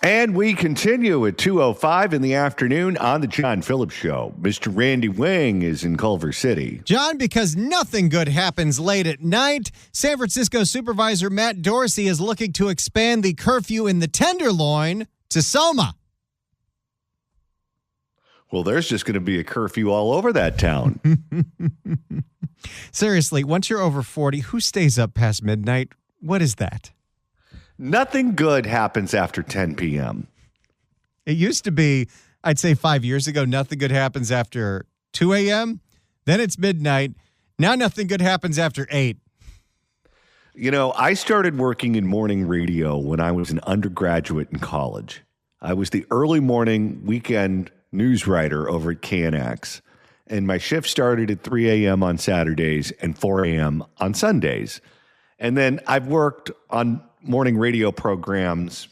And we continue at 2:05 in the afternoon on the John Phillips Show. Mr. Randy Wang is in Culver City. John, because nothing good happens late at night, San Francisco Supervisor Matt Dorsey is looking to expand the curfew in the Tenderloin to Soma. Well, there's just going to be a curfew all over that town. Seriously, once you're over 40, who stays up past midnight? What is that? Nothing good happens after 10 p.m. It used to be, I'd say 5 years ago, nothing good happens after 2 a.m. Then it's midnight. Now nothing good happens after 8. You know, I started working in morning radio when I was an undergraduate in college. I was the early morning weekend news writer over at KNX. And my shift started at 3 a.m. on Saturdays and 4 a.m. on Sundays. And then I've worked on morning radio programs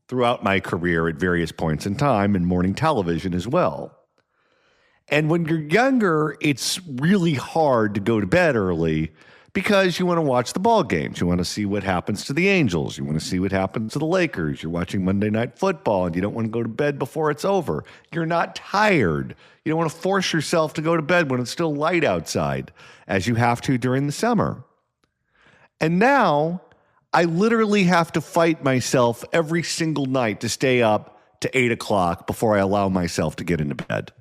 throughout my career at various points in time and morning television as well. And when you're younger, it's really hard to go to bed early because you want to watch the ball games. You want to see what happens to the Angels. You want to see what happens to the Lakers. You're watching Monday Night Football and you don't want to go to bed before it's over. You're not tired. You don't want to force yourself to go to bed when it's still light outside, as you have to during the summer. And now I literally have to fight myself every single night to stay up to 8 o'clock before I allow myself to get into bed.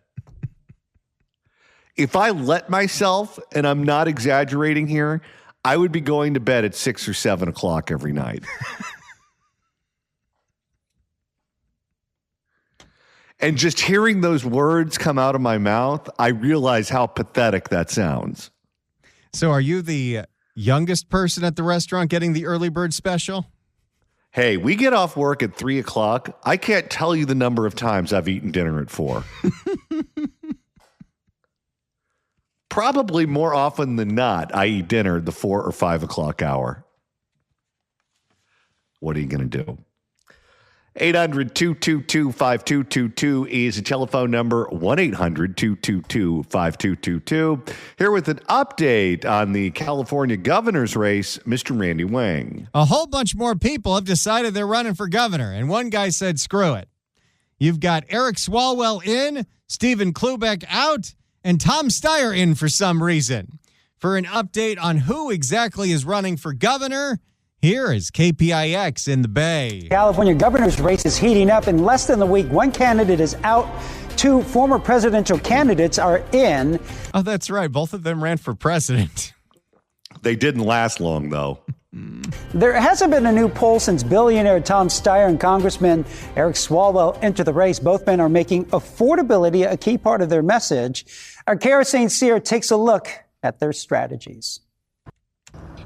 If I let myself, and I'm not exaggerating here, I would be going to bed at 6 or 7 o'clock every night. And just hearing those words come out of my mouth, I realize how pathetic that sounds. So are you the youngest person at the restaurant getting the early bird special? Hey, we get off work at 3 o'clock. I can't tell you the number of times I've eaten dinner at 4. Probably more often than not, I eat dinner at the 4 or 5 o'clock hour. What are you going to do? 800-222-5222 is the telephone number, 1-800-222-5222. Here with an update on the California governor's race, Mr. Randy Wang. A whole bunch more people have decided they're running for governor, and one guy said, screw it. You've got Eric Swalwell in, Stephen Klubeck out, and Tom Steyer in for some reason. For an update on who exactly is running for governor, here is KPIX in the Bay. California governor's race is heating up. In less than a week, one candidate is out. 2 former presidential candidates are in. Oh, that's right. Both of them ran for president. They didn't last long, though. There hasn't been a new poll since billionaire Tom Steyer and Congressman Eric Swalwell entered the race. Both men are making affordability a key part of their message. Our Kara St. Cyr takes a look at their strategies.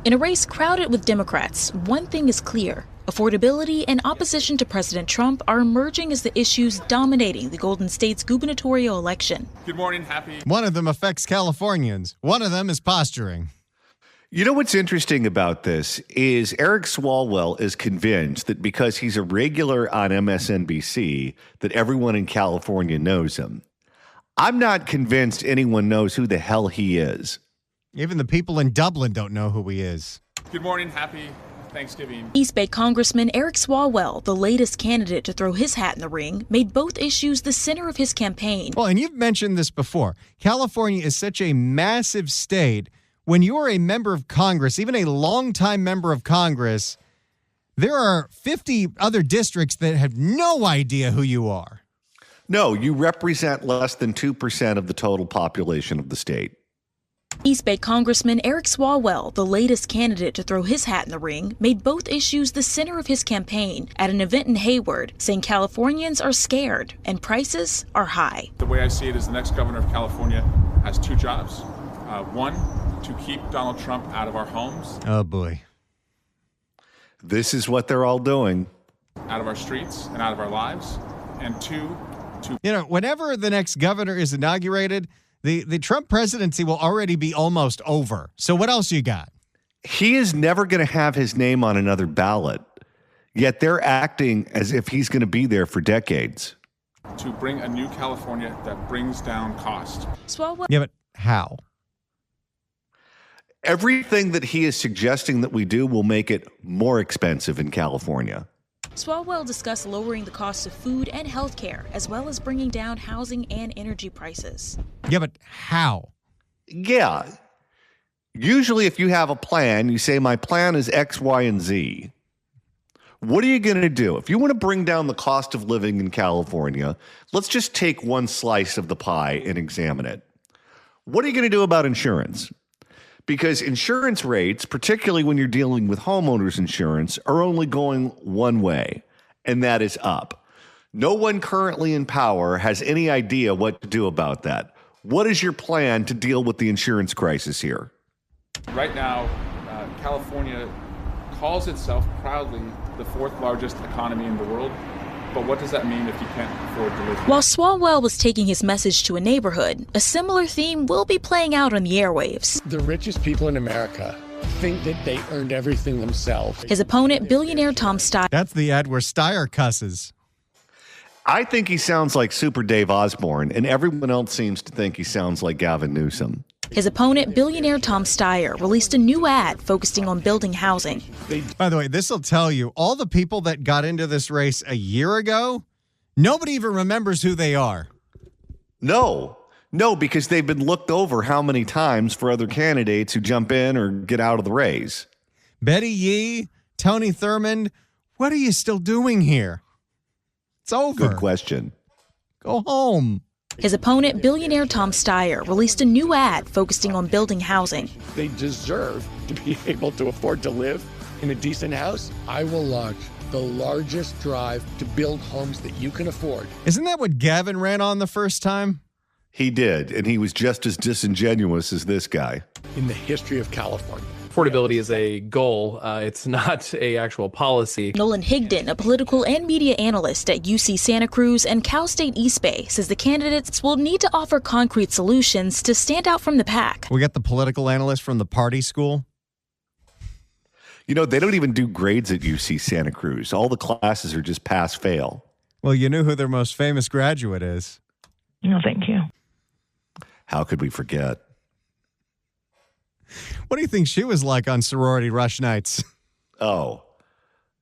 In a race crowded with Democrats, one thing is clear. Affordability and opposition to President Trump are emerging as the issues dominating the Golden State's gubernatorial election. Good morning, happy. One of them affects Californians. One of them is posturing. You know what's interesting about this is Eric Swalwell is convinced that because he's a regular on MSNBC, that everyone in California knows him. I'm not convinced anyone knows who the hell he is. Even the people in Dublin don't know who he is. Good morning, happy Thanksgiving. East Bay Congressman Eric Swalwell, the latest candidate to throw his hat in the ring, made both issues the center of his campaign. Well, and you've mentioned this before. California is such a massive state. When you're a member of Congress, even a longtime member of Congress, there are 50 other districts that have no idea who you are. No, you represent less than 2% of the total population of the state. East Bay Congressman Eric Swalwell, the latest candidate to throw his hat in the ring, made both issues the center of his campaign at an event in Hayward, saying Californians are scared and prices are high. The way I see it is the next governor of California has 2 jobs. One, to keep Donald Trump out of our homes. Oh, boy. This is what they're all doing. Out of our streets and out of our lives. And 2, whenever the next governor is inaugurated, the Trump presidency will already be almost over. So what else you got? He is never going to have his name on another ballot, yet they're acting as if he's going to be there for decades. To bring a new California that brings down cost. Swalwell. Yeah, but how? Everything that he is suggesting that we do will make it more expensive in California. Swalwell discussed lowering the cost of food and healthcare, as well as bringing down housing and energy prices. Yeah, but how? Yeah. Usually, if you have a plan, you say, my plan is X, Y, and Z. What are you going to do? If you want to bring down the cost of living in California, let's just take one slice of the pie and examine it. What are you going to do about insurance? Because insurance rates, particularly when you're dealing with homeowners insurance, are only going one way, and that is up. No one currently in power has any idea what to do about that. What is your plan to deal with the insurance crisis here? Right now, California calls itself proudly the fourth largest economy in the world. But what does that mean if you can't afford to live here? While Swalwell was taking his message to a neighborhood, a similar theme will be playing out on the airwaves. The richest people in America think that they earned everything themselves. His opponent, billionaire Tom Steyer. That's the ad where Steyer cusses. I think he sounds like Super Dave Osborne, and everyone else seems to think he sounds like Gavin Newsom. His opponent, billionaire Tom Steyer, released a new ad focusing on building housing. By the way, this will tell you all the people that got into this race a year ago, nobody even remembers who they are. No, because they've been looked over how many times for other candidates who jump in or get out of the race. Betty Yee, Tony Thurmond, what are you still doing here? It's over. Good question. Go home. His opponent, billionaire Tom Steyer, released a new ad focusing on building housing. They deserve to be able to afford to live in a decent house. I will launch the largest drive to build homes that you can afford. Isn't that what Gavin ran on the first time? He did, and he was just as disingenuous as this guy. In the history of California. Affordability is a goal. It's not a actual policy. Nolan Higdon, a political and media analyst at UC Santa Cruz and Cal State East Bay, says the candidates will need to offer concrete solutions to stand out from the pack. We got the political analyst from the party school. You know, they don't even do grades at UC Santa Cruz. All the classes are just pass-fail. Well, you knew who their most famous graduate is. No, thank you. How could we forget? What do you think she was like on sorority rush nights? Oh,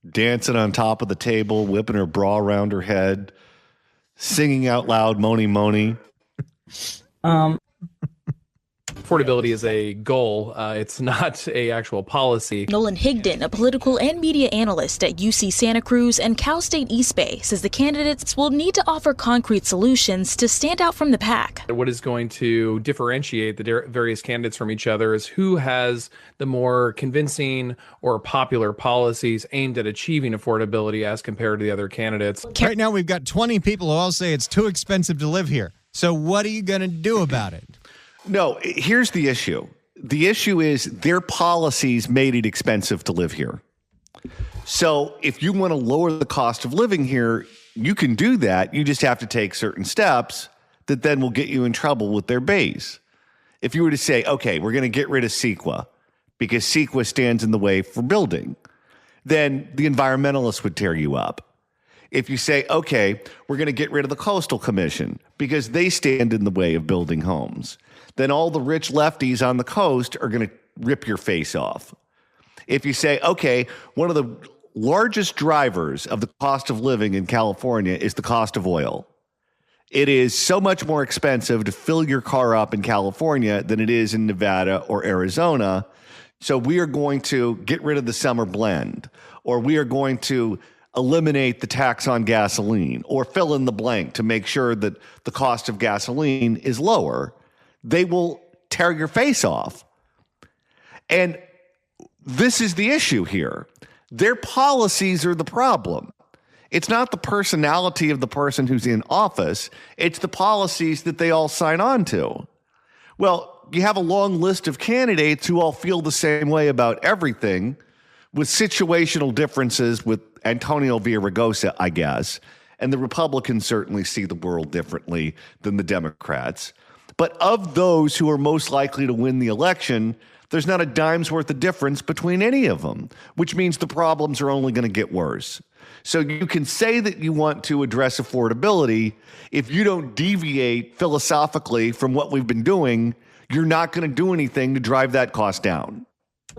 dancing on top of the table, whipping her bra around her head, singing out loud, Moni Moni. Affordability is a goal. It's not a actual policy. Nolan Higdon, a political and media analyst at UC Santa Cruz and Cal State East Bay, says the candidates will need to offer concrete solutions to stand out from the pack. What is going to differentiate the various candidates from each other is who has the more convincing or popular policies aimed at achieving affordability as compared to the other candidates. Right now, we've got 20 people who all say it's too expensive to live here. So what are you going to do about it? No, here's the issue. The issue is their policies made it expensive to live here. So if you want to lower the cost of living here, you can do that. You just have to take certain steps that then will get you in trouble with their base. If you were to say, okay, we're going to get rid of CEQA because CEQA stands in the way for building, then the environmentalists would tear you up. If you say, okay, we're going to get rid of the Coastal Commission because they stand in the way of building homes, then all the rich lefties on the coast are going to rip your face off. If you say, okay, one of the largest drivers of the cost of living in California is the cost of oil. It is so much more expensive to fill your car up in California than it is in Nevada or Arizona. So we are going to get rid of the summer blend, or we are going to eliminate the tax on gasoline, or fill in the blank to make sure that the cost of gasoline is lower. They will tear your face off. And this is the issue here. Their policies are the problem. It's not the personality of the person who's in office. It's the policies that they all sign on to. Well, you have a long list of candidates who all feel the same way about everything, with situational differences with Antonio Villaraigosa, I guess. And the Republicans certainly see the world differently than the Democrats. But of those who are most likely to win the election, there's not a dime's worth of difference between any of them, which means the problems are only going to get worse. So you can say that you want to address affordability. If you don't deviate philosophically from what we've been doing, you're not going to do anything to drive that cost down.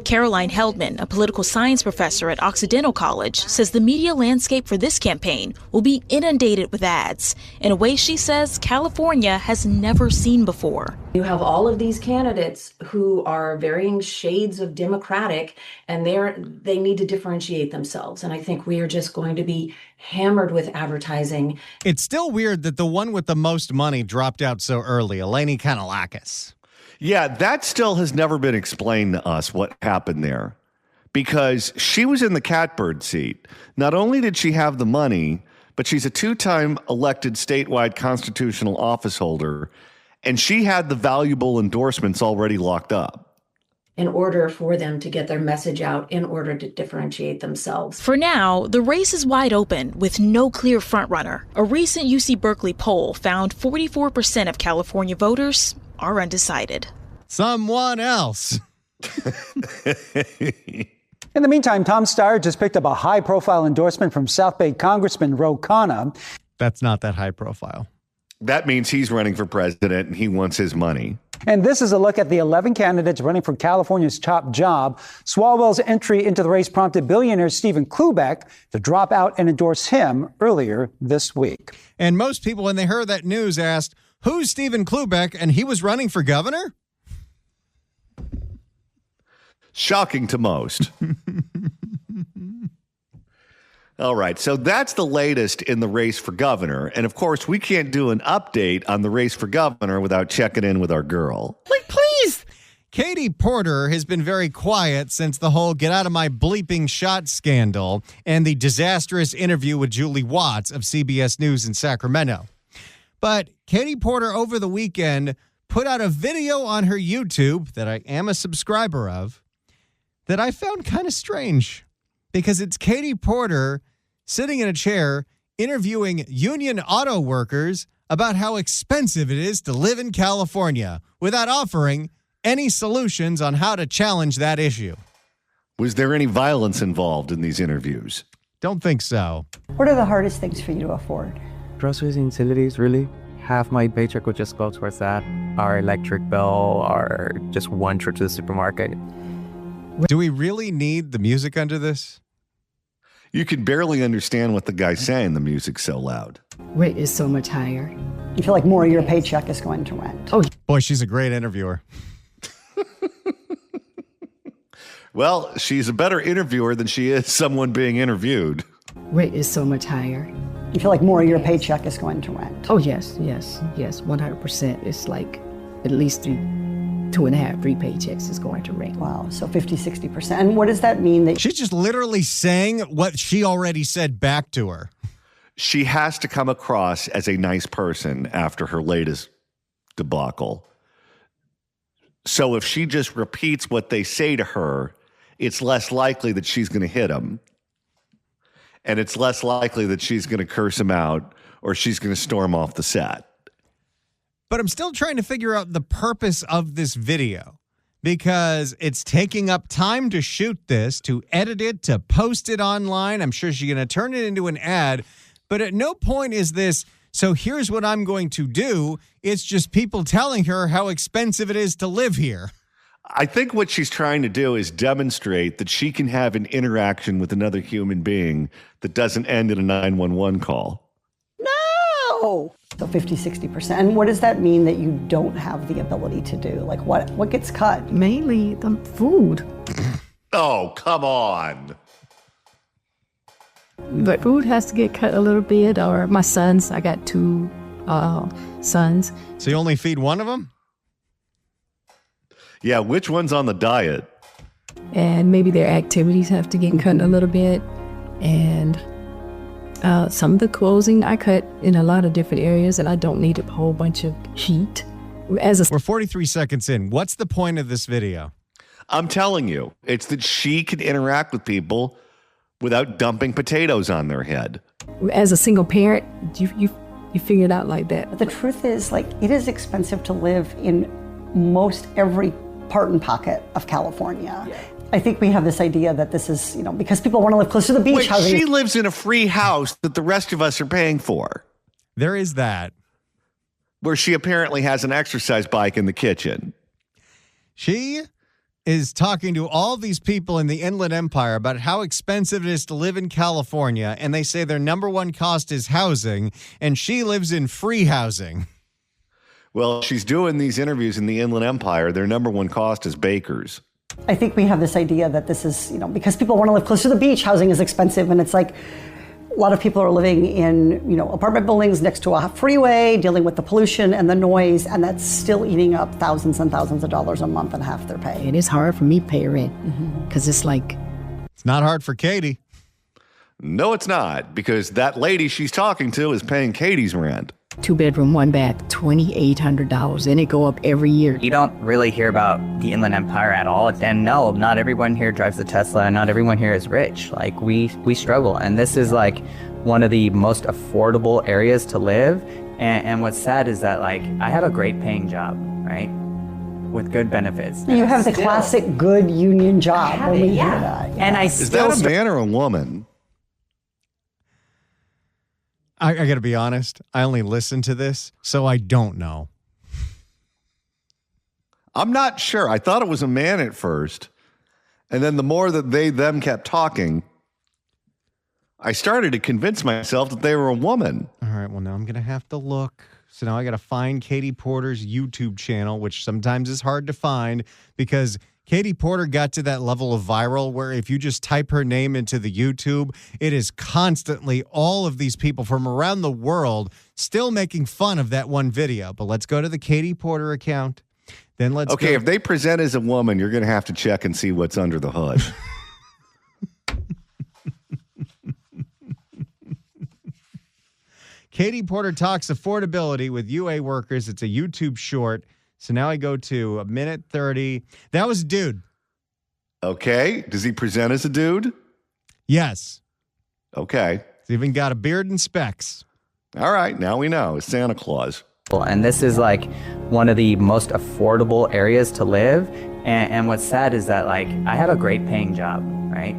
Caroline Heldman, a political science professor at Occidental College, says the media landscape for this campaign will be inundated with ads in a way she says California has never seen before. You have all of these candidates who are varying shades of Democratic, and they need to differentiate themselves. And I think we are just going to be hammered with advertising. It's still weird that the one with the most money dropped out so early, Eleni Kanalakis. Yeah, that still has never been explained to us what happened there, because she was in the catbird seat. Not only did she have the money, but she's a 2-time elected statewide constitutional office holder, and she had the valuable endorsements already locked up. In order for them to get their message out, in order to differentiate themselves. For now, the race is wide open with no clear frontrunner. A recent UC Berkeley poll found 44% of California voters are undecided. Someone else. In the meantime, Tom Steyer just picked up a high-profile endorsement from South Bay Congressman Ro Khanna. That's not that high profile. That means he's running for president and he wants his money. And this is a look at the 11 candidates running for California's top job. Swalwell's entry into the race prompted billionaire Stephen Klubeck to drop out and endorse him earlier this week. And most people, when they heard that news, asked, who's Stephen Klubeck? And he was running for governor? Shocking to most. All right, so that's the latest in the race for governor. And of course, we can't do an update on the race for governor without checking in with our girl. Please. Katie Porter has been very quiet since the whole get out of my bleeping shot scandal and the disastrous interview with Julie Watts of CBS News in Sacramento. But Katie Porter over the weekend put out a video on her YouTube that I am a subscriber of that I found kind of strange, because it's Katie Porter sitting in a chair interviewing union auto workers about how expensive it is to live in California without offering any solutions on how to challenge that issue. Was there any violence involved in these interviews? Don't think so. What are the hardest things for you to afford? Groceries and utilities, really. Half my paycheck would just go towards that. Our electric bill, or just one trip to the supermarket. Do we really need the music under this? You can barely understand what the guy's saying. The music's so loud. Rent is so much higher. You feel like more of your paycheck is going to rent. Oh, Boy, she's a great interviewer. Well, she's a better interviewer than she is someone being interviewed. rent is so much higher. You feel like more of your paycheck is going to rent. Oh, yes, 100%. It's like at least 2.5, 3 paychecks is going to rent. Wow, so 50, 60%. And what does that mean? That She's just literally saying what she already said back to her. She has to come across as a nice person after her latest debacle. So if she just repeats what they say to her, it's less likely that she's going to hit him. And it's less likely that she's going to curse him out or she's going to storm off the set. But I'm still trying to figure out the purpose of this video, because it's taking up time to shoot this, to edit it, to post it online. I'm sure she's going to turn it into an ad. But at no point is this, so here's what I'm going to do. It's just people telling her how expensive it is to live here. I think what she's trying to do is demonstrate that she can have an interaction with another human being that doesn't end in a 911 call. No! So 50, 60%. And what does that mean that you don't have the ability to do? Like what gets cut? Mainly the food. Oh, come on. But food has to get cut a little bit, or my sons, I got 2 sons. So you only feed one of them? Yeah, which one's on the diet? And maybe their activities have to get cut a little bit. And some of the clothing I cut in a lot of different areas, and I don't need a whole bunch of heat. We're 43 seconds in. What's the point of this video? I'm telling you, it's that she can interact with people without dumping potatoes on their head. As a single parent, you figure it out like that. But the truth is, like, it is expensive to live in most every part and pocket of California. Yeah. I think we have this idea that this is, because people want to live close to the beach. Wait, she lives in a free house that the rest of us are paying for. There is that. Where she apparently has an exercise bike in the kitchen. She is talking to all these people in the Inland Empire about how expensive it is to live in California, and they say their number one cost is housing, and she lives in free housing. Well, she's doing these interviews in the Inland Empire. Their number one cost is bakers. I think we have this idea that this is, because people want to live close to the beach, housing is expensive, and it's like a lot of people are living in, apartment buildings next to a freeway, dealing with the pollution and the noise, and that's still eating up thousands and thousands of dollars a month and half their pay. It is hard for me to pay rent because it's not hard for Katie. No, it's not, because that lady she's talking to is paying Katie's rent. 2-bedroom, 1-bath, $2,800, and it go up every year. You don't really hear about the Inland Empire at all. And no, not everyone here drives a Tesla, and not everyone here is rich. Like, we struggle, and this is like one of the most affordable areas to live. And what's sad is that, like, I have a great paying job, right? With good benefits. You have the classic good union job when we hear that. And I still... Is that a man or a woman? I got to be honest. I only listen to this, so I don't know. I'm not sure. I thought it was a man at first. And then the more that them kept talking, I started to convince myself that they were a woman. All right, well, now I'm going to have to look. So now I got to find Katie Porter's YouTube channel, which sometimes is hard to find because Katie Porter got to that level of viral where if you just type her name into the YouTube, it is constantly all of these people from around the world still making fun of that one video. But let's go to the Katie Porter account. Then let's Okay, if they present as a woman, you're going to have to check and see what's under the hood. Katie Porter talks affordability with UA workers. It's a YouTube short. So now I go to 1:30. That was a dude. Okay. Does he present as a dude? Yes. Okay. He's even got a beard and specs. All right. Now we know. It's Santa Claus. And this is like one of the most affordable areas to live. And what's sad is that, like, I have a great paying job, right?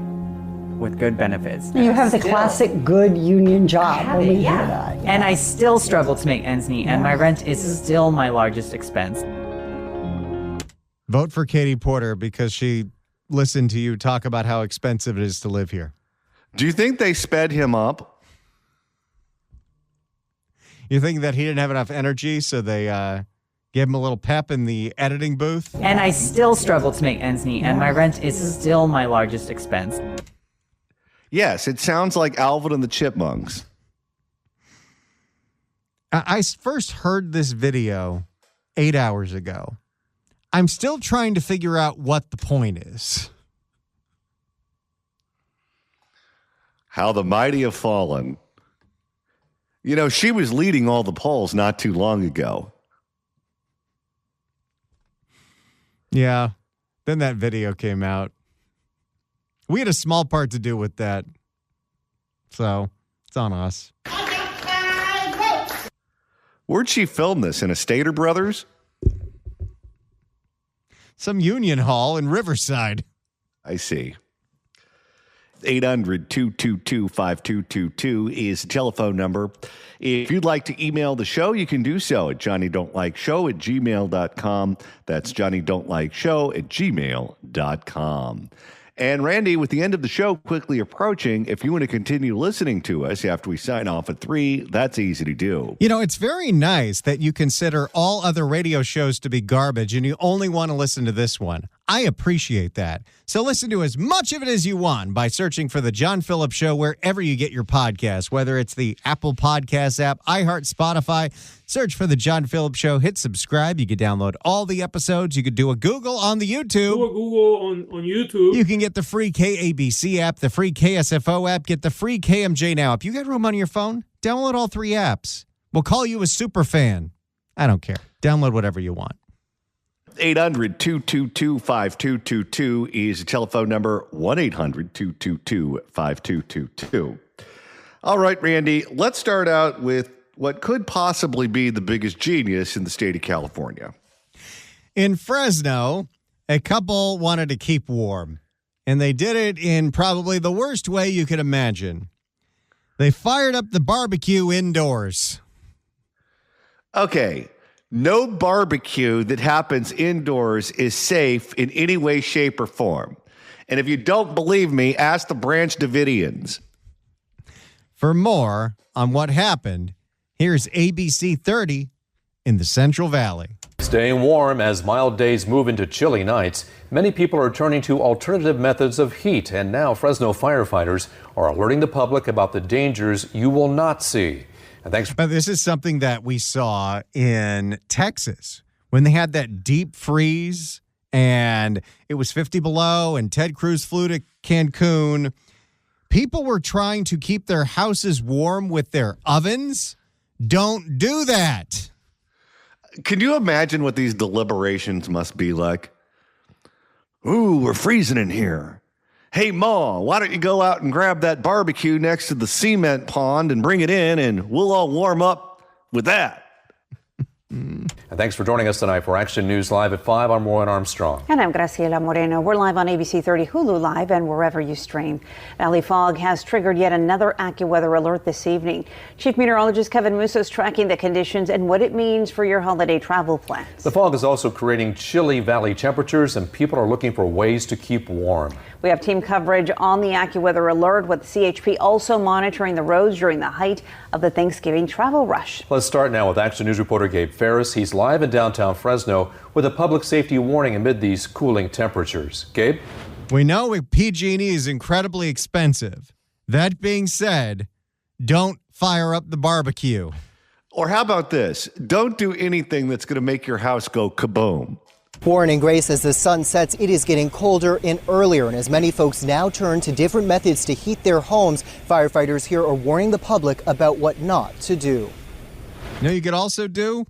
With good benefits. You have the classic good union job when we hear that. And I still struggle to make ends meet, and my rent is still my largest expense. Vote for Katie Porter because she listened to you talk about how expensive it is to live here. Do you think they sped him up? You think that he didn't have enough energy, so they gave him a little pep in the editing booth? And I still struggle to make ends meet, and my rent is still my largest expense. Yes, it sounds like Alvin and the Chipmunks. I first heard this video 8 hours ago. I'm still trying to figure out what the point is. How the mighty have fallen. You know, she was leading all the polls not too long ago. Yeah. Then that video came out. We had a small part to do with that. So it's on us. Where'd she film this? In a Stater Brothers? Some union hall in Riverside. I see. 800-222-5222 is the telephone number. If you'd like to email the show, you can do so at johnnydon'tlikeshow@gmail.com. That's johnnydon'tlikeshow@gmail.com. And Randy, with the end of the show quickly approaching, if you want to continue listening to us after we sign off at 3, that's easy to do. You know, it's very nice that you consider all other radio shows to be garbage and you only want to listen to this one. I appreciate that. So listen to as much of it as you want by searching for The John Phillips Show wherever you get your podcasts, whether it's the Apple Podcasts app, iHeart, Spotify. Search for The John Phillips Show. Hit subscribe. You can download all the episodes. You could do a Google on the YouTube. Do a Google on YouTube. You can get the free KABC app, the free KSFO app, get the free KMJ Now app. You got room on your phone? Download all 3 apps. We'll call you a super fan. I don't care. Download whatever you want. 800-222-5222 is the telephone number. 1-800-222-5222. All right, Randy, let's start out with what could possibly be the biggest genius in the state of California. In Fresno, a couple wanted to keep warm, and they did it in probably the worst way you could imagine. They fired up the barbecue indoors. Okay, No barbecue that happens indoors is safe in any way, shape, or form. And if you don't believe me, ask the Branch Davidians. For more on what happened, here's ABC 30 in the Central Valley. Staying warm as mild days move into chilly nights, many people are turning to alternative methods of heat, and now Fresno firefighters are alerting the public about the dangers you will not see. And thanks. But this is something that we saw in Texas when they had that deep freeze and it was 50 below and Ted Cruz flew to Cancun. People were trying to keep their houses warm with their ovens. Don't do that. Can you imagine what these deliberations must be like? Ooh, we're freezing in here. Hey, Ma, why don't you go out and grab that barbecue next to the cement pond and bring it in, and we'll all warm up with that. And thanks for joining us tonight for Action News Live at 5. I'm Rowan Armstrong. And I'm Graciela Moreno. We're live on ABC 30 Hulu Live and wherever you stream. Valley fog has triggered yet another AccuWeather alert this evening. Chief Meteorologist Kevin Musso is tracking the conditions and what it means for your holiday travel plans. The fog is also creating chilly valley temperatures, and people are looking for ways to keep warm. We have team coverage on the AccuWeather alert, with CHP also monitoring the roads during the height of the Thanksgiving travel rush. Let's start now with Action News reporter Gabe Ferris. He's live in downtown Fresno with a public safety warning amid these cooling temperatures. Gabe? We know PG&E is incredibly expensive. That being said, don't fire up the barbecue. Or how about this? Don't do anything that's going to make your house go kaboom. Warren and Grace, as the sun sets, it is getting colder and earlier, and as many folks now turn to different methods to heat their homes, firefighters here are warning the public about what not to do. You know, you could also do?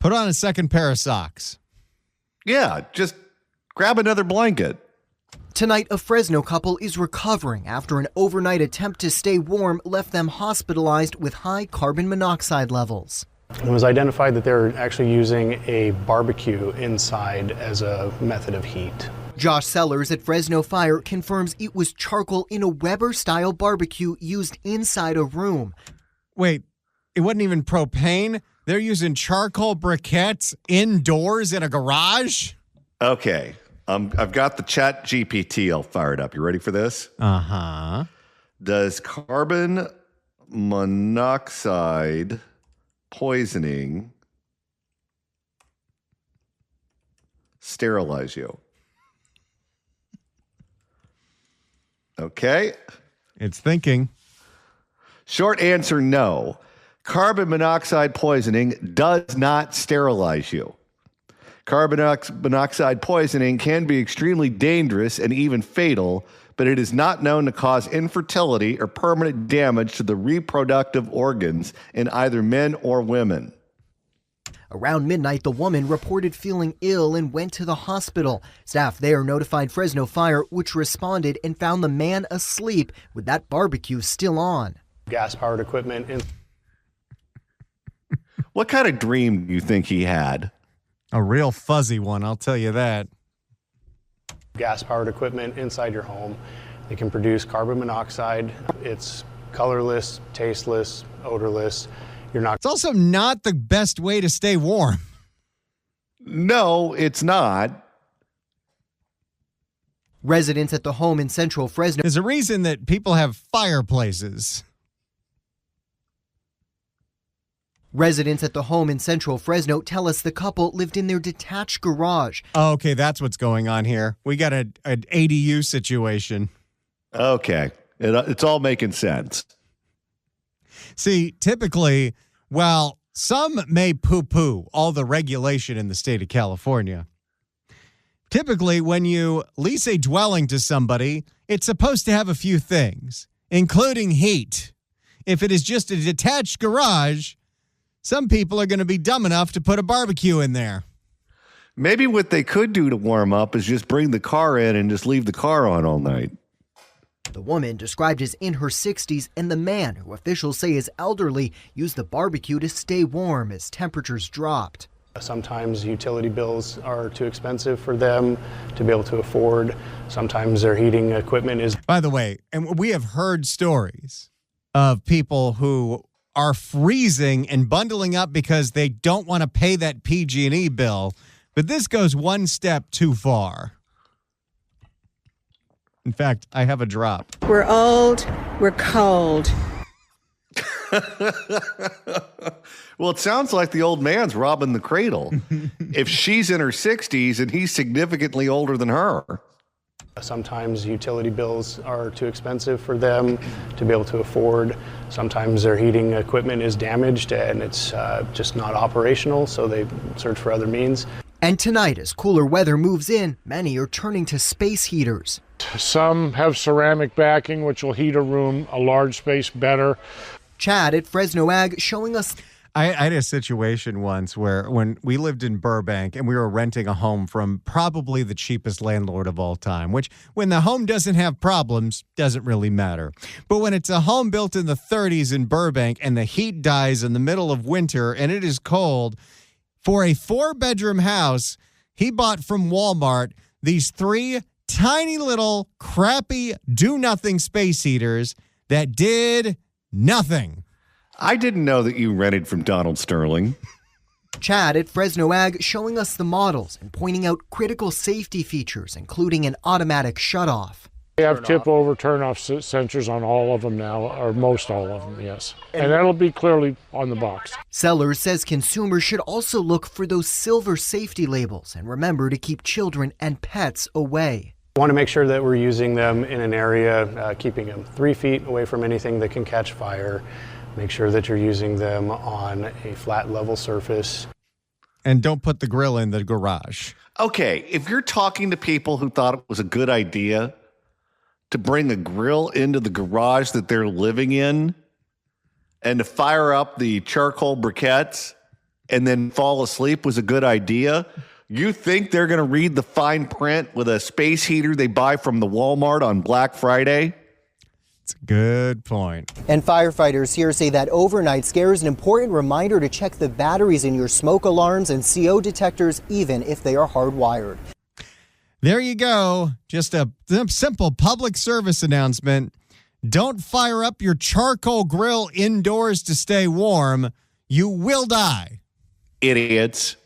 Put on a second pair of socks. Yeah, just grab another blanket. Tonight, a Fresno couple is recovering after an overnight attempt to stay warm left them hospitalized with high carbon monoxide levels. It was identified that they're actually using a barbecue inside as a method of heat. Josh Sellers at Fresno Fire confirms it was charcoal in a Weber-style barbecue used inside a room. Wait, it wasn't even propane? They're using charcoal briquettes indoors in a garage? Okay, I've got the Chat GPT all fired up. You ready for this? Uh-huh. Does carbon monoxide poisoning sterilize you? Okay. It's thinking. Short answer, no. Carbon monoxide poisoning does not sterilize you. Carbon monoxide poisoning can be extremely dangerous and even fatal, but it is not known to cause infertility or permanent damage to the reproductive organs in either men or women. Around midnight, the woman reported feeling ill and went to the hospital. Staff there notified Fresno Fire, which responded and found the man asleep with that barbecue still on. Gas-powered equipment. What kind of dream do you think he had? A real fuzzy one, I'll tell you that. Gas-powered equipment inside your home. They can produce carbon monoxide. It's colorless, tasteless, odorless. It's also not the best way to stay warm. No, it's not. Residents at the home in central Fresno. There's a reason that people have fireplaces. Residents at the home in central Fresno tell us the couple lived in their detached garage. Oh, okay, that's what's going on here. We got an ADU situation. Okay, it's all making sense. See, typically, while some may poo-poo all the regulation in the state of California, typically when you lease a dwelling to somebody, it's supposed to have a few things, including heat. If it is just a detached garage, some people are going to be dumb enough to put a barbecue in there. Maybe what they could do to warm up is just bring the car in and just leave the car on all night. The woman, described as in her 60s, and the man, who officials say is elderly, used the barbecue to stay warm as temperatures dropped. Sometimes utility bills are too expensive for them to be able to afford. Sometimes their heating equipment is. By the way, and we have heard stories of people who are freezing and bundling up because they don't want to pay that PG&E bill. But this goes one step too far. In fact, I have a drop. We're old, we're cold. Well, it sounds like the old man's robbing the cradle. If she's in her 60s and he's significantly older than her. Sometimes utility bills are too expensive for them to be able to afford. Sometimes their heating equipment is damaged and it's just not operational, so they search for other means. And tonight, as cooler weather moves in, many are turning to space heaters. Some have ceramic backing, which will heat a room, a large space better. Chad at Fresno Ag showing us. I had a situation once where when we lived in Burbank and we were renting a home from probably the cheapest landlord of all time, which when the home doesn't have problems, doesn't really matter. But when it's a home built in the 30s in Burbank and the heat dies in the middle of winter and it is cold, for a 4-bedroom house, he bought from Walmart these 3 tiny little crappy do-nothing space heaters that did nothing. I didn't know that you rented from Donald Sterling. Chad at Fresno Ag showing us the models and pointing out critical safety features, including an automatic shutoff. We have tip-over turn-off sensors on all of them now, or most all of them, yes. And that'll be clearly on the box. Sellers says consumers should also look for those silver safety labels and remember to keep children and pets away. We want to make sure that we're using them in an area, keeping them 3 feet away from anything that can catch fire. Make sure that you're using them on a flat, level surface. And don't put the grill in the garage. Okay, if you're talking to people who thought it was a good idea to bring a grill into the garage that they're living in and to fire up the charcoal briquettes and then fall asleep was a good idea, you think they're going to read the fine print with a space heater they buy from the Walmart on Black Friday? It's a good point. And firefighters here say that overnight scare is an important reminder to check the batteries in your smoke alarms and CO detectors, even if they are hardwired. There you go. Just a simple public service announcement. Don't fire up your charcoal grill indoors to stay warm. You will die. Idiots.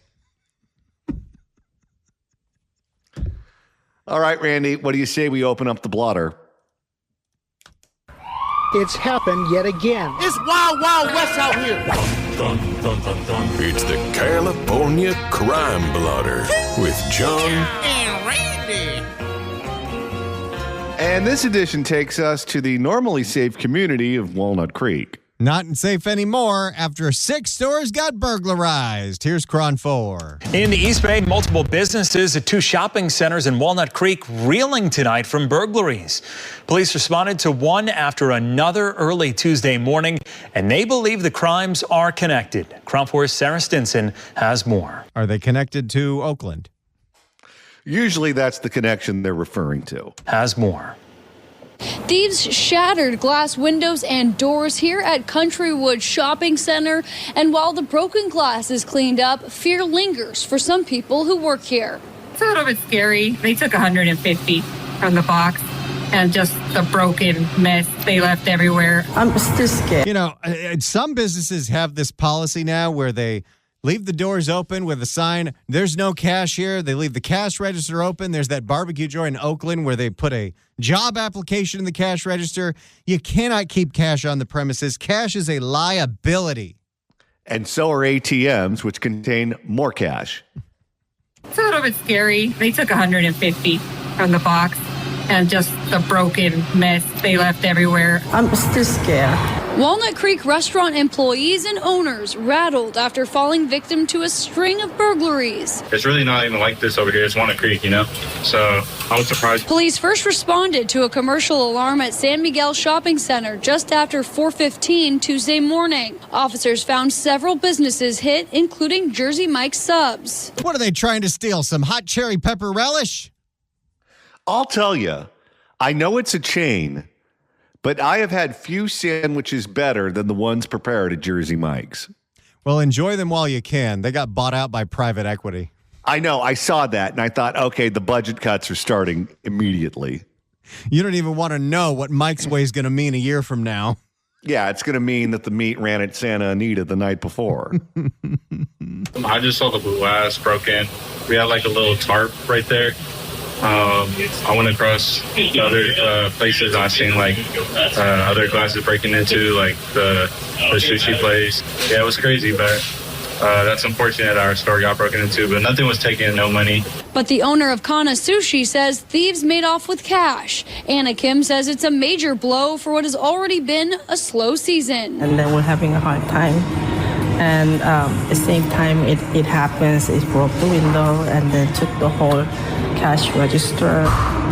All right, Randy, what do you say we open up the blotter? It's happened yet again. It's Wild Wild West out here. Dun, dun, dun, dun. It's the California Crime Blotter with John and Randy. And this edition takes us to the normally safe community of Walnut Creek. Not safe anymore after 6 stores got burglarized. Here's Cron 4. In the East Bay, multiple businesses at 2 shopping centers in Walnut Creek reeling tonight from burglaries. Police responded to one after another early Tuesday morning, and they believe the crimes are connected. Cron 4's Sarah Stinson has more. Are they connected to Oakland? Usually that's the connection they're referring to. Has more. Thieves shattered glass windows and doors here at Countrywood Shopping Center. And while the broken glass is cleaned up, fear lingers for some people who work here. It's a little bit scary. They took 150 from the box and just the broken mess they left everywhere. I'm still scared. You know, some businesses have this policy now where they leave the doors open with a sign, there's no cash here. They leave the cash register open. There's that barbecue joint in Oakland where they put a job application in the cash register. You cannot keep cash on the premises. Cash is a liability. And so are ATMs, which contain more cash. It's a little bit scary. They took 150 from the box and just the broken mess they left everywhere. I'm still scared. Walnut Creek restaurant employees and owners rattled after falling victim to a string of burglaries. It's really not even like this over here. It's Walnut Creek, you know? So I was surprised. Police first responded to a commercial alarm at San Miguel Shopping Center just after 4:15 Tuesday morning. Officers found several businesses hit, including Jersey Mike's Subs. What are they trying to steal? Some hot cherry pepper relish? I'll tell you, I know it's a chain, but I have had few sandwiches better than the ones prepared at Jersey Mike's. Well, enjoy them while you can. They got bought out by private equity. I know. I saw that, and I thought, okay, the budget cuts are starting immediately. You don't even want to know what Mike's Way is going to mean a year from now. Yeah, it's going to mean that the meat ran at Santa Anita the night before. I just saw the blue glass broken. We had like a little tarp right there. I went across the other places. I seen like other glasses breaking into, like the sushi place. Yeah, it was crazy, but that's unfortunate our store got broken into, but nothing was taken, no money. But the owner of Kana Sushi says thieves made off with cash. Anna Kim says it's a major blow for what has already been a slow season. And then we're having a hard time. And at the same time it happens, it broke the window and then took the whole cash register.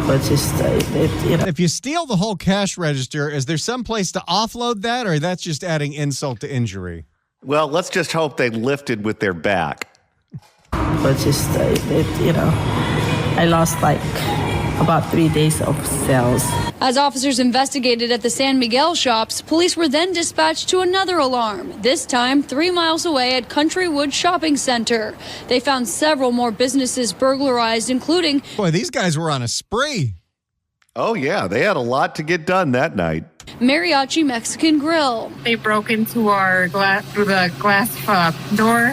But just, If you steal the whole cash register, is there some place to offload that, or that's just adding insult to injury? Well, let's just hope they lifted with their back. But just, I lost like about 3 days of sales. As officers investigated at the San Miguel shops, police were then dispatched to another alarm, this time 3 miles away at Countrywood Shopping Center. They found several more businesses burglarized, including... Boy, these guys were on a spree. Oh, yeah, they had a lot to get done that night. Mariachi Mexican Grill. They broke into our glass door,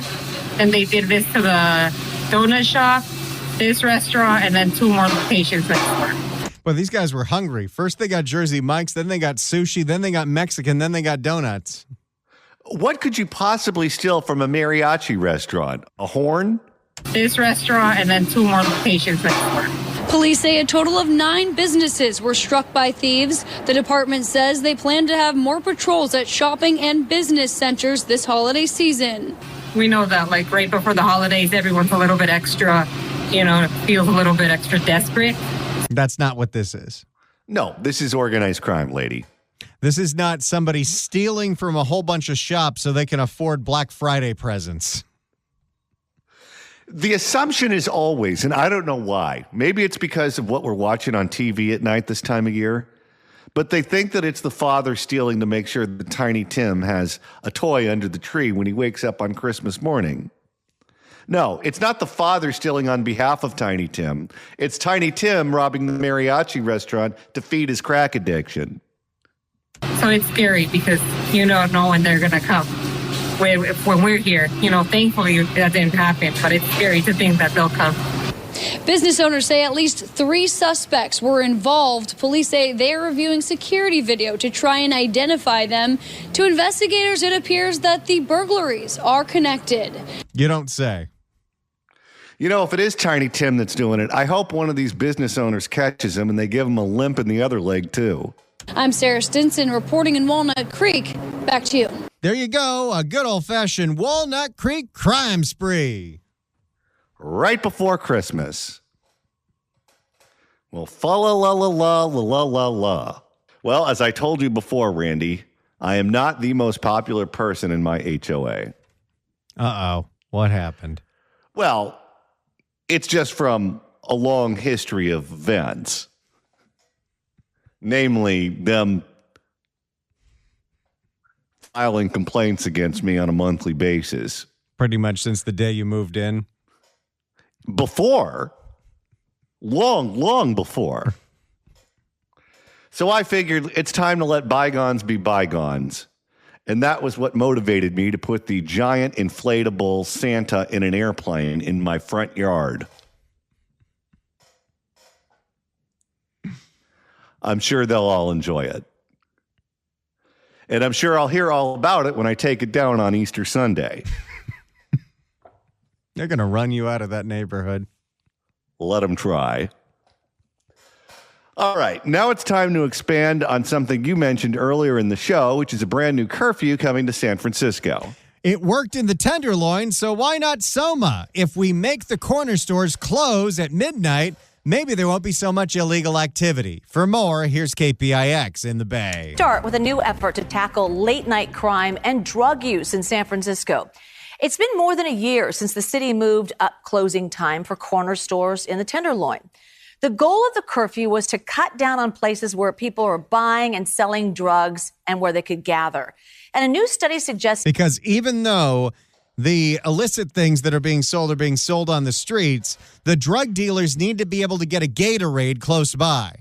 and they did this to the donut shop, this restaurant, and then 2 more locations next door. Well, these guys were hungry. First they got Jersey Mike's, then they got sushi, then they got Mexican, then they got donuts. What could you possibly steal from a mariachi restaurant? A horn? This restaurant, and then 2 more locations next door. Police say a total of 9 businesses were struck by thieves. The department says they plan to have more patrols at shopping and business centers this holiday season. We know that, like, right before the holidays, everyone's a little bit extra, feels a little bit extra desperate. That's not what this is. No, this is organized crime, lady. This is not somebody stealing from a whole bunch of shops so they can afford Black Friday presents. The assumption is always, and I don't know why, maybe it's because of what we're watching on TV at night this time of year, but they think that it's the father stealing to make sure that Tiny Tim has a toy under the tree when he wakes up on Christmas morning. No, it's not the father stealing on behalf of Tiny Tim. It's Tiny Tim robbing the mariachi restaurant to feed his crack addiction. So it's scary because you don't know when they're going to come. When we're here, thankfully that didn't happen, but it's scary to think that they'll come. Business owners say at least 3 suspects were involved. Police say they are reviewing security video to try and identify them. To investigators, it appears that the burglaries are connected. You don't say. If it is Tiny Tim that's doing it, I hope one of these business owners catches him and they give him a limp in the other leg, too. I'm Sarah Stinson reporting in Walnut Creek. Back to you. There you go, a good old-fashioned Walnut Creek crime spree. Right before Christmas. Well, fa la la la la la la la. Well, as I told you before, Randy, I am not the most popular person in my HOA. Uh-oh, what happened? Well, it's just from a long history of events. Namely, them filing complaints against me on a monthly basis. Pretty much since the day you moved in? Before. Long before. So I figured it's time to let bygones be bygones. And that was what motivated me to put the giant inflatable Santa in an airplane in my front yard. I'm sure they'll all enjoy it. And I'm sure I'll hear all about it when I take it down on Easter Sunday. They're going to run you out of that neighborhood. Let them try. All right, now it's time to expand on something you mentioned earlier in the show, which is a brand new curfew coming to San Francisco. It worked in the Tenderloin, so why not Soma? If we make the corner stores close at midnight, maybe there won't be so much illegal activity. For more, here's KPIX in the Bay. Start with a new effort to tackle late-night crime and drug use in San Francisco. It's been more than a year since the city moved up closing time for corner stores in the Tenderloin. The goal of the curfew was to cut down on places where people are buying and selling drugs and where they could gather. And a new study suggests... Because even though the illicit things that are being sold on the streets, the drug dealers need to be able to get a Gatorade close by.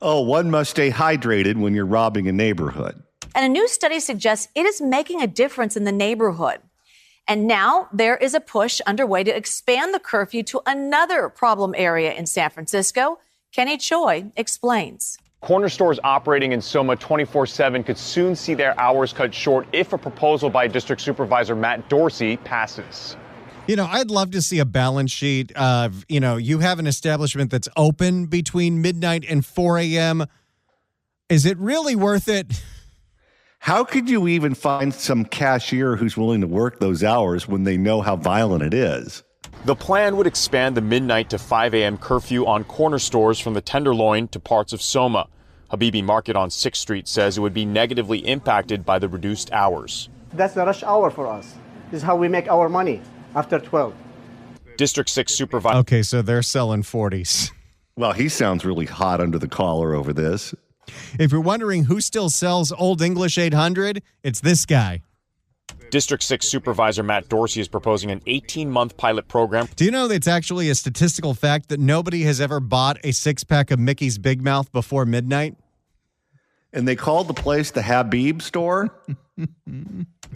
Oh, one must stay hydrated when you're robbing a neighborhood. And a new study suggests it is making a difference in the neighborhood. And now there is a push underway to expand the curfew to another problem area in San Francisco. Kenny Choi explains. Corner stores operating in SoMa 24/7 could soon see their hours cut short if a proposal by District Supervisor Matt Dorsey passes. I'd love to see a balance sheet of, you have an establishment that's open between midnight and 4 a.m. Is it really worth it? How could you even find some cashier who's willing to work those hours when they know how violent it is? The plan would expand the midnight to 5 a.m. curfew on corner stores from the Tenderloin to parts of SoMa. Habibi Market on 6th Street says it would be negatively impacted by the reduced hours. That's the rush hour for us. This is how we make our money after 12. District 6 Supervisor. Okay, so they're selling 40s. Well, he sounds really hot under the collar over this. If you're wondering who still sells Old English 800, it's this guy. District 6 Supervisor Matt Dorsey is proposing an 18-month pilot program. Do you know it's actually a statistical fact that nobody has ever bought a six-pack of Mickey's Big Mouth before midnight? And they called the place the Habib store?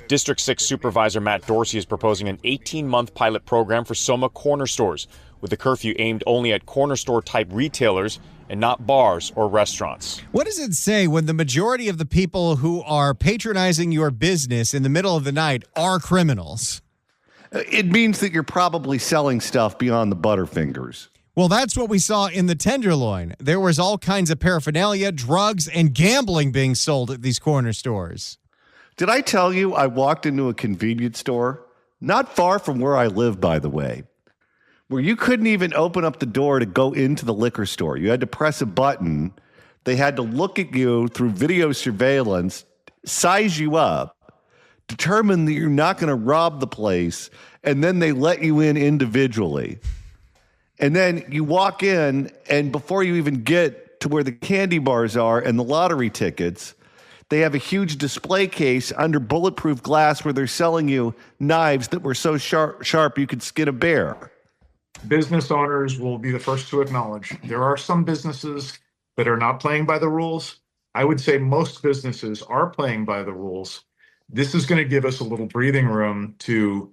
District 6 Supervisor Matt Dorsey is proposing an 18-month pilot program for SoMa corner stores, with the curfew aimed only at corner store-type retailers and not bars or restaurants. What does it say when the majority of the people who are patronizing your business in the middle of the night are criminals? It means that you're probably selling stuff beyond the Butterfingers. Well, that's what we saw in the Tenderloin. There was all kinds of paraphernalia, drugs, and gambling being sold at these corner stores. Did I tell you I walked into a convenience store? Not far from where I live, by the way, where you couldn't even open up the door to go into the liquor store. You had to press a button. They had to look at you through video surveillance, size you up, determine that you're not going to rob the place, and then they let you in individually. And then you walk in, and before you even get to where the candy bars are and the lottery tickets, they have a huge display case under bulletproof glass where they're selling you knives that were so sharp you could skin a bear. Business owners will be the first to acknowledge there are some businesses that are not playing by the rules. I would say most businesses are playing by the rules. This is going to give us a little breathing room to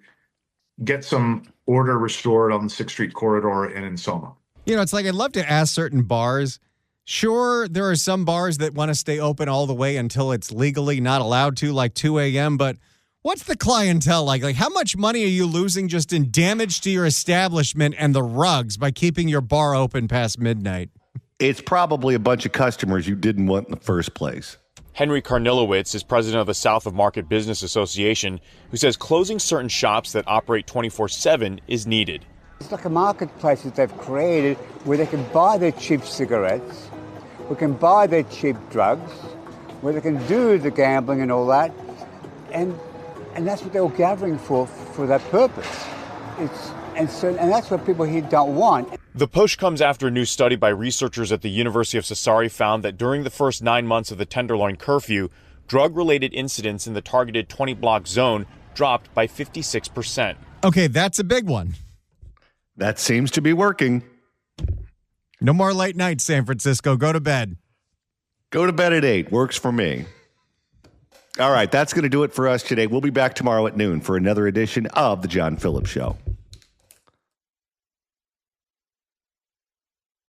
get some order restored on the 6th Street corridor and in SoMa. It's like I'd love to ask certain bars. Sure, there are some bars that want to stay open all the way until it's legally not allowed to, like 2 a.m., but what's the clientele like? Like, how much money are you losing just in damage to your establishment and the rugs by keeping your bar open past midnight? It's probably a bunch of customers you didn't want in the first place. Henry Karnilowicz is president of the South of Market Business Association, who says closing certain shops that operate 24/7 is needed. It's like a marketplace that they've created where they can buy their cheap cigarettes, we can buy their cheap drugs, where they can do the gambling and all that, and that's what they were gathering for that purpose. And that's what people here don't want. The push comes after a new study by researchers at the University of Sassari found that during the first 9 months of the Tenderloin curfew, drug-related incidents in the targeted 20-block zone dropped by 56%. Okay, that's a big one. That seems to be working. No more late nights, San Francisco. Go to bed. Go to bed at 8. Works for me. All right, that's going to do it for us today. We'll be back tomorrow at noon for another edition of The John Phillips Show.